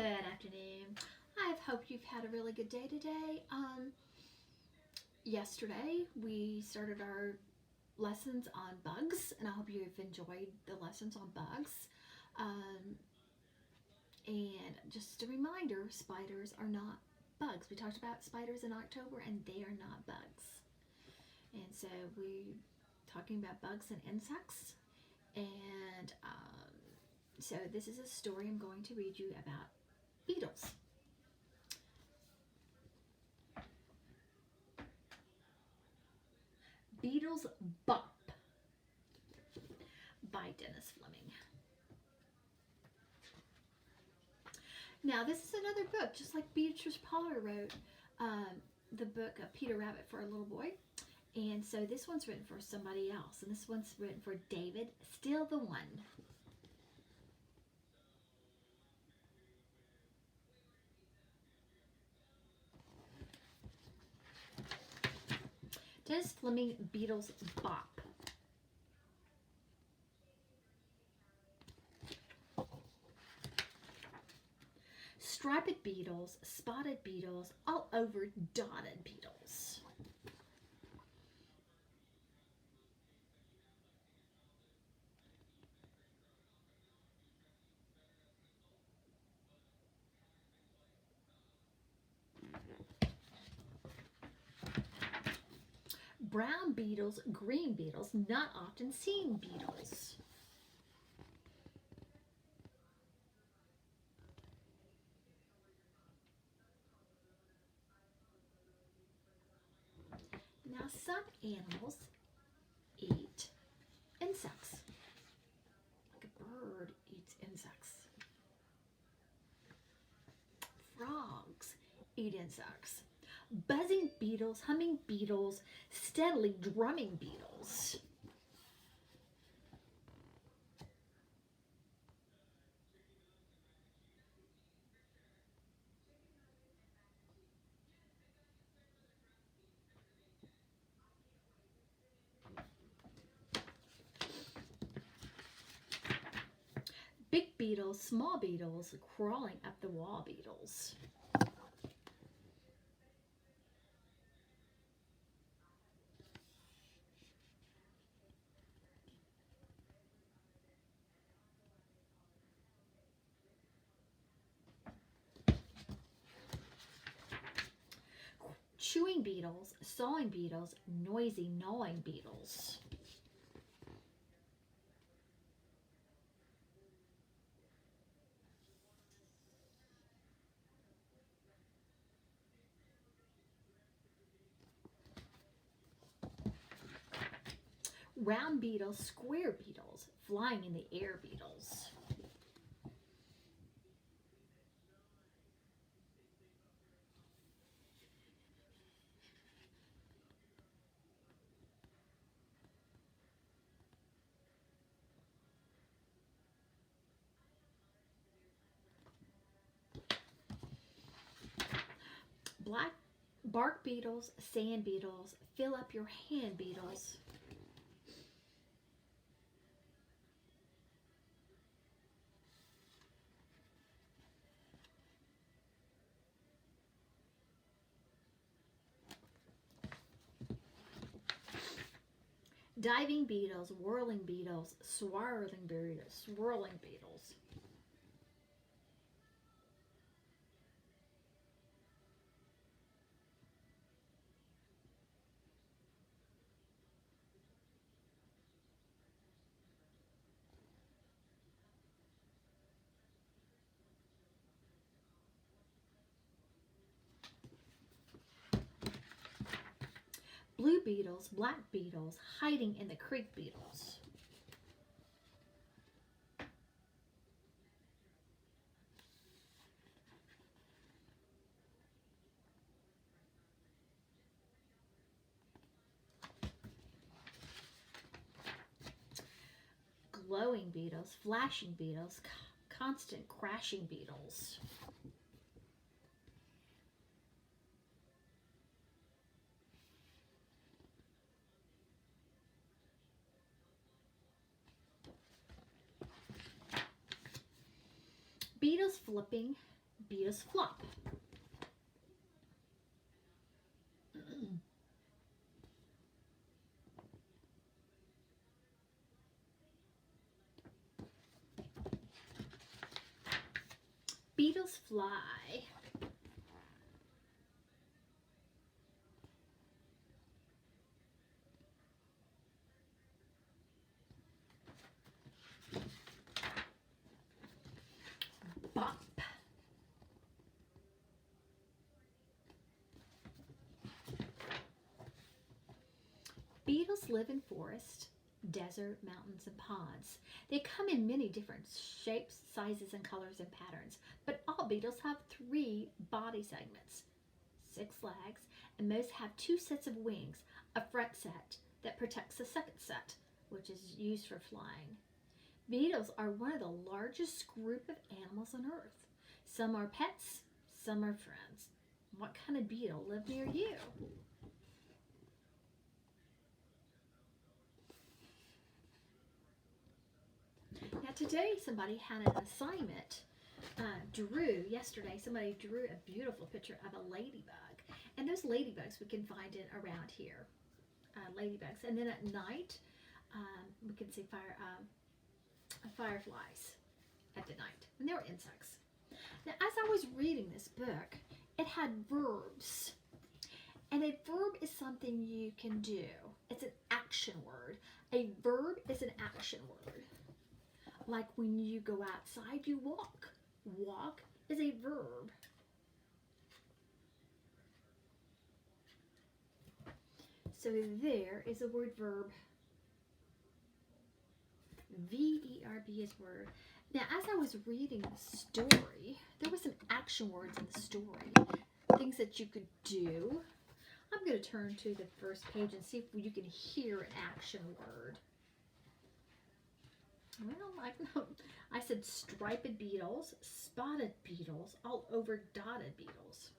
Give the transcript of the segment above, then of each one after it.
Good afternoon. I hope you've had a really good day today. Yesterday we started our lessons on bugs, and I hope you've enjoyed the lessons on bugs. Um, and just a reminder, spiders are not bugs. We talked about spiders in October, and they are not bugs. And so we talking about bugs and insects. And so this is a story I'm going to read you about beetles. Beetles Bop by Dennis Fleming. Now, this is another book, just like Beatrice Potter wrote the book of Peter Rabbit for a Little Boy. And so this one's written for somebody else, and this one's written for David, Still the One. Dennis Fleming, Beetles Bop. Striped beetles, spotted beetles, all over dotted beetles. Brown beetles, green beetles, not often seen beetles. Now, some animals eat insects. Like a bird eats insects. Frogs eat insects. Buzzing beetles, humming beetles, steadily drumming beetles. Big beetles, small beetles, crawling up the wall beetles. Chewing beetles, sawing beetles, noisy gnawing beetles. Round beetles, square beetles, flying in the air beetles. Black bark beetles, sand beetles, fill up your hand beetles. Diving beetles, whirling beetles, swirling beetles, swirling beetles. Blue beetles, black beetles, hiding in the creek beetles. Glowing beetles, flashing beetles, constant crashing beetles. Beetles flipping, Beetles flop. Beetles fly. Bop. Beetles live in forests, desert, mountains, and ponds. They come in many different shapes, sizes, and colors and patterns, but all beetles have 3 body segments, 6 legs, and most have 2 sets of wings, a front set that protects the second set, which is used for flying. Beetles are one of the largest group of animals on Earth. Some are pets, some are friends. What kind of beetle live near you? Now today somebody had an assignment. Somebody drew a beautiful picture of a ladybug. And those ladybugs we can find in around here. Ladybugs. And then at night, we can see fireflies at the night. And they were insects. Now as I was reading this book, it had verbs. And a verb is something you can do. It's an action word. A verb is an action word. Like when you go outside, you walk. Walk is a verb. So there is a word verb. V-E-R-B is word. Now, as I was reading the story, there were some action words in the story. Things that you could do. I'm going to turn to the first page and see if you can hear an action word. Well, I said striped beetles, spotted beetles, all over dotted beetles.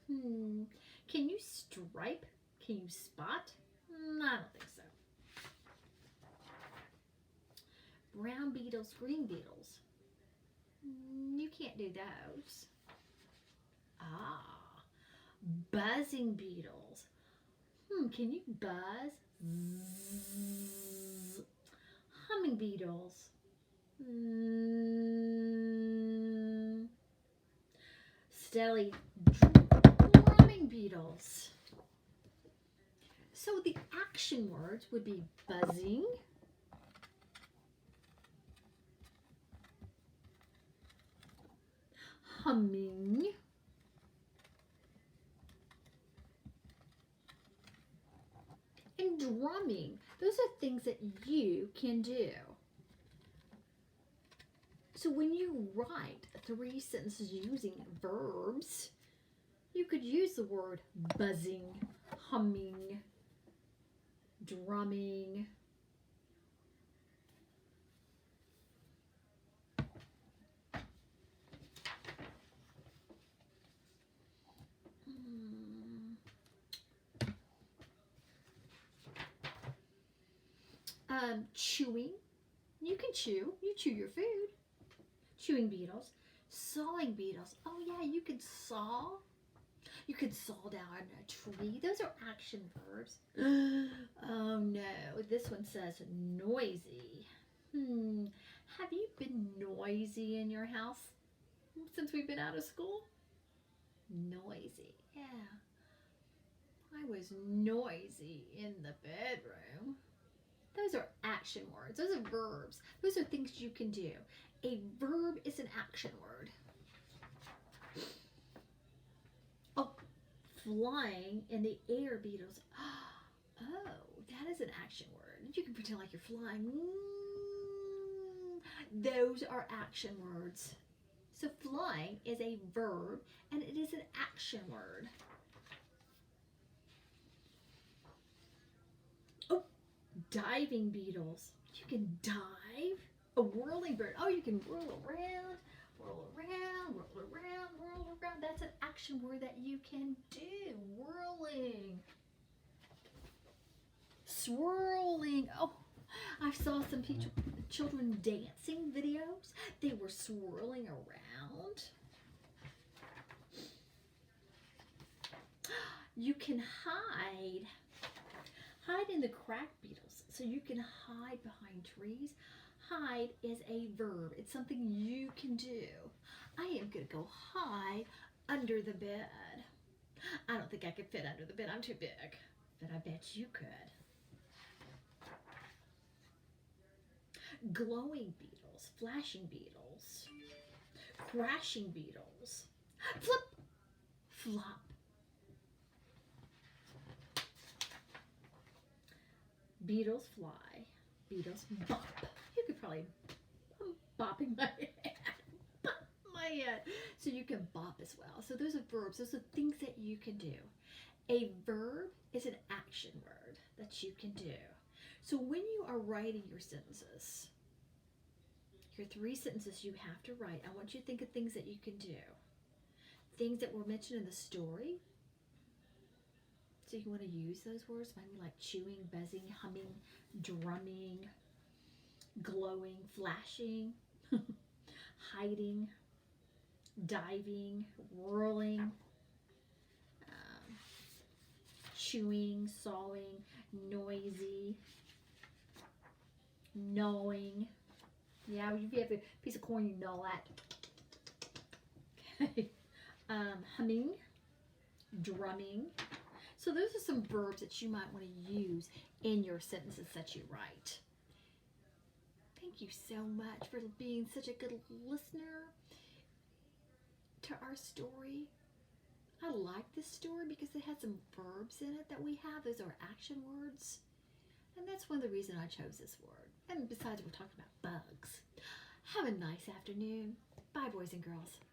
Can you stripe? Can you spot? I don't think so. Brown beetles, green beetles. You can't do those. Buzzing beetles. Can you buzz? Zzz. Humming beetles. Steadily drumming beetles. So the action words would be buzzing, humming, and drumming. Those are things that you can do. So when you write 3 sentences using verbs, you could use the word buzzing, humming, drumming. Chewing. You can chew. You chew your food. Chewing beetles. Sawing beetles. Oh yeah, you could saw. You could saw down a tree. Those are action verbs. Oh no, this one says noisy. Have you been noisy in your house since we've been out of school? Noisy, yeah. I was noisy in the bedroom. Those are action words. Those are verbs. Those are things you can do. A verb is an action word. Oh, flying in the air beetles. Oh, that is an action word. You can pretend like you're flying. Those are action words. So flying is a verb and it is an action word. Oh, diving beetles. You can dive. A whirling bird. Oh, you can whirl around, whirl around, whirl around, whirl around. That's an action word that you can do. Whirling. Swirling. Oh, I saw some children dancing videos. They were swirling around. You can hide in the crack beetles. So you can hide behind trees. Hide is a verb. It's something you can do. I am going to go hide under the bed. I don't think I could fit under the bed. I'm too big. But I bet you could. Glowing beetles, flashing beetles, crashing beetles. Flip, flop. Beetles fly. Beetles bop. You could probably, I'm bopping my head. Bop my head. So you can bop as well. So those are verbs. Those are things that you can do. A verb is an action word that you can do. So when you are writing your sentences, your 3 sentences you have to write, I want you to think of things that you can do. Things that were mentioned in the story. So you want to use those words, maybe like chewing, buzzing, humming, drumming, glowing, flashing, hiding, diving, whirling, chewing, sawing, noisy, gnawing. Yeah, if you have a piece of corn, you gnaw that. Okay. Humming, drumming. So those are some verbs that you might want to use in your sentences that you write. Thank you so much for being such a good listener to our story. I like this story because it has some verbs in it that we have. Those are action words. And that's one of the reasons I chose this word. And besides, we're talking about bugs. Have a nice afternoon. Bye, boys and girls.